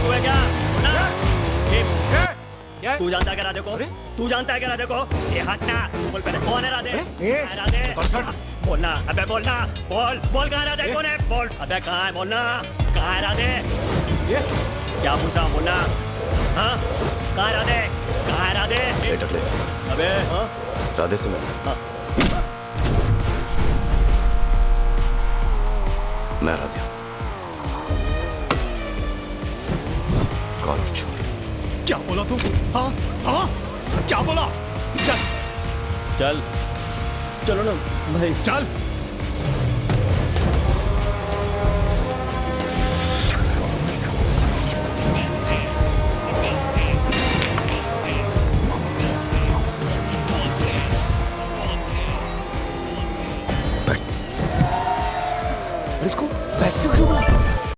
तू है क्या? मुन्ना, क्या? तू जानता है क्या राधे को? तू जानता है क्या राधे को? ये हटना, बोल पहले कौन है राधे? कहाँ है राधे? बोलना, अबे बोलना, बोल, बोल कहाँ है राधे? कौन है? बोल, अबे कहाँ है? बोलना, कहाँ है राधे? क्या पूछा? बोलना, हाँ? कहाँ है राधे? कहाँ है राधे? टकले, अबे, हाँ? राधे से मिलना। हाँ। मैं राधे कॉलर छोड़। क्या बोला तू? हाँ हाँ क्या बोला? चल चल, चलो ना भाई, चल।